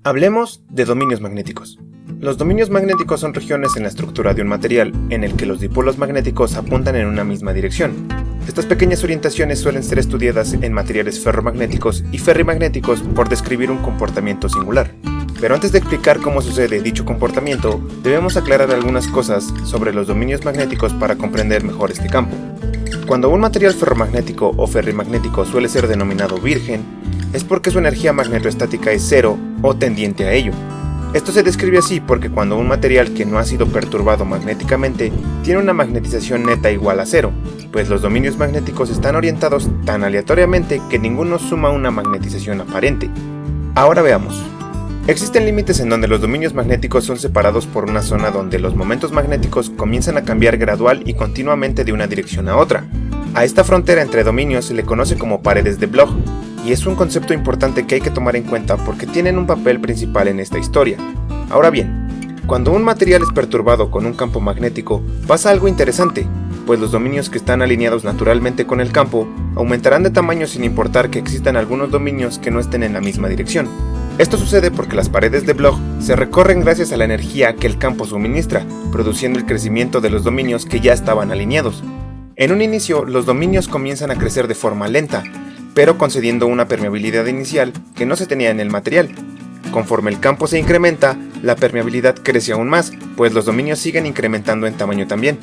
Hablemos de dominios magnéticos. Los dominios magnéticos son regiones en la estructura de un material en el que los dipolos magnéticos apuntan en una misma dirección. Estas pequeñas orientaciones suelen ser estudiadas en materiales ferromagnéticos y ferrimagnéticos por describir un comportamiento singular. Pero antes de explicar cómo sucede dicho comportamiento, debemos aclarar algunas cosas sobre los dominios magnéticos para comprender mejor este campo. Cuando un material ferromagnético o ferrimagnético suele ser denominado virgen, es porque su energía magnetoestática es cero o tendiente a ello. Esto se describe así porque cuando un material que no ha sido perturbado magnéticamente tiene una magnetización neta igual a cero, pues los dominios magnéticos están orientados tan aleatoriamente que ninguno suma una magnetización aparente. Ahora veamos. Existen límites en donde los dominios magnéticos son separados por una zona donde los momentos magnéticos comienzan a cambiar gradual y continuamente de una dirección a otra. A esta frontera entre dominios se le conoce como paredes de Bloch, y es un concepto importante que hay que tomar en cuenta porque tienen un papel principal en esta historia. Ahora bien, cuando un material es perturbado con un campo magnético, pasa algo interesante, pues los dominios que están alineados naturalmente con el campo aumentarán de tamaño sin importar que existan algunos dominios que no estén en la misma dirección. Esto sucede porque las paredes de Bloch se recorren gracias a la energía que el campo suministra, produciendo el crecimiento de los dominios que ya estaban alineados. En un inicio, los dominios comienzan a crecer de forma lenta, pero concediendo una permeabilidad inicial que no se tenía en el material. Conforme el campo se incrementa, la permeabilidad crece aún más, pues los dominios siguen incrementando en tamaño también.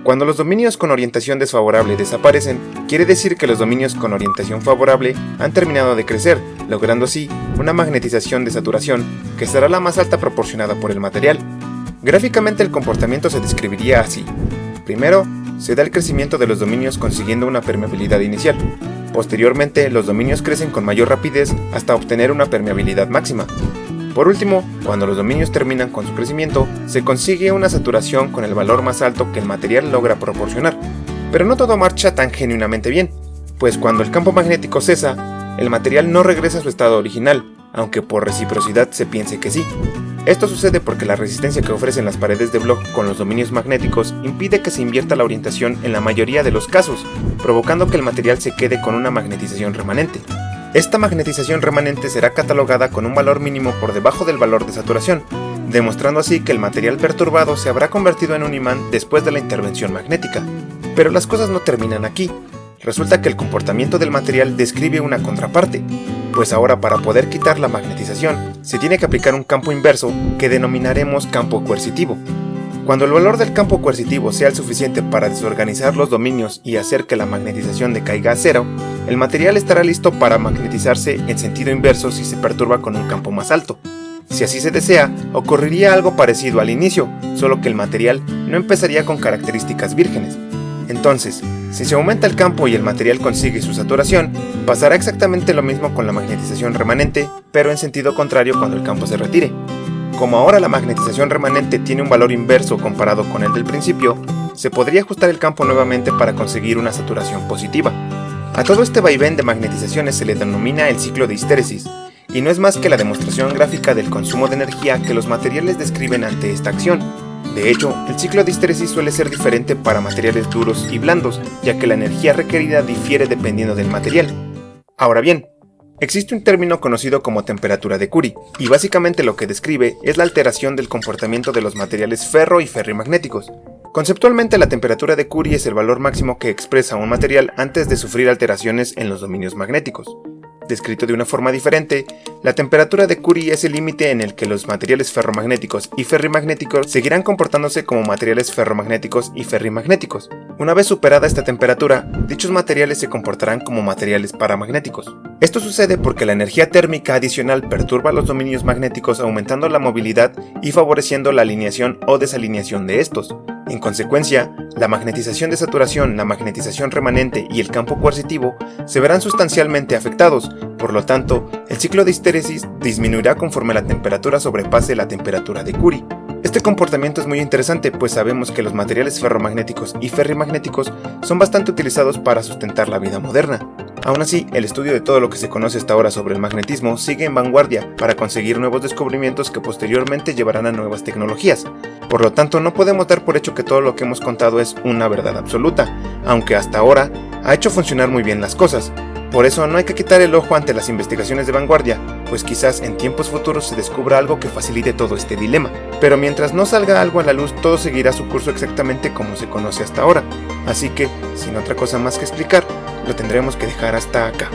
Cuando los dominios con orientación desfavorable desaparecen, quiere decir que los dominios con orientación favorable han terminado de crecer, logrando así una magnetización de saturación que será la más alta proporcionada por el material. Gráficamente el comportamiento se describiría así. Primero, se da el crecimiento de los dominios consiguiendo una permeabilidad inicial. Posteriormente, los dominios crecen con mayor rapidez hasta obtener una permeabilidad máxima. Por último, cuando los dominios terminan con su crecimiento, se consigue una saturación con el valor más alto que el material logra proporcionar. Pero no todo marcha tan genuinamente bien, pues cuando el campo magnético cesa, el material no regresa a su estado original, aunque por reciprocidad se piense que sí. Esto sucede porque la resistencia que ofrecen las paredes de Bloch con los dominios magnéticos impide que se invierta la orientación en la mayoría de los casos, provocando que el material se quede con una magnetización remanente. Esta magnetización remanente será catalogada con un valor mínimo por debajo del valor de saturación, demostrando así que el material perturbado se habrá convertido en un imán después de la intervención magnética. Pero las cosas no terminan aquí. Resulta que el comportamiento del material describe una contraparte, pues ahora para poder quitar la magnetización se tiene que aplicar un campo inverso que denominaremos campo coercitivo. Cuando el valor del campo coercitivo sea el suficiente para desorganizar los dominios y hacer que la magnetización decaiga a cero, el material estará listo para magnetizarse en sentido inverso si se perturba con un campo más alto. Si así se desea, ocurriría algo parecido al inicio, solo que el material no empezaría con características vírgenes. Entonces, si se aumenta el campo y el material consigue su saturación, pasará exactamente lo mismo con la magnetización remanente, pero en sentido contrario cuando el campo se retire. Como ahora la magnetización remanente tiene un valor inverso comparado con el del principio, se podría ajustar el campo nuevamente para conseguir una saturación positiva. A todo este vaivén de magnetizaciones se le denomina el ciclo de histéresis, y no es más que la demostración gráfica del consumo de energía que los materiales describen ante esta acción. De hecho, el ciclo de histéresis suele ser diferente para materiales duros y blandos, ya que la energía requerida difiere dependiendo del material. Ahora bien, existe un término conocido como temperatura de Curie, y básicamente lo que describe es la alteración del comportamiento de los materiales ferro y ferrimagnéticos. Conceptualmente, la temperatura de Curie es el valor máximo que expresa un material antes de sufrir alteraciones en los dominios magnéticos. Descrito de una forma diferente, la temperatura de Curie es el límite en el que los materiales ferromagnéticos y ferrimagnéticos seguirán comportándose como materiales ferromagnéticos y ferrimagnéticos. Una vez superada esta temperatura, dichos materiales se comportarán como materiales paramagnéticos. Esto sucede porque la energía térmica adicional perturba los dominios magnéticos aumentando la movilidad y favoreciendo la alineación o desalineación de estos. En consecuencia, la magnetización de saturación, la magnetización remanente y el campo coercitivo se verán sustancialmente afectados, por lo tanto, el ciclo de histéresis disminuirá conforme la temperatura sobrepase la temperatura de Curie. Este comportamiento es muy interesante, pues sabemos que los materiales ferromagnéticos y ferrimagnéticos son bastante utilizados para sustentar la vida moderna. Aún así, el estudio de todo lo que se conoce hasta ahora sobre el magnetismo sigue en vanguardia para conseguir nuevos descubrimientos que posteriormente llevarán a nuevas tecnologías. Por lo tanto, no podemos dar por hecho que todo lo que hemos contado es una verdad absoluta, aunque hasta ahora ha hecho funcionar muy bien las cosas. Por eso no hay que quitar el ojo ante las investigaciones de vanguardia, pues quizás en tiempos futuros se descubra algo que facilite todo este dilema. Pero mientras no salga algo a la luz, todo seguirá su curso exactamente como se conoce hasta ahora. Así que, sin otra cosa más que explicar, lo tendremos que dejar hasta acá.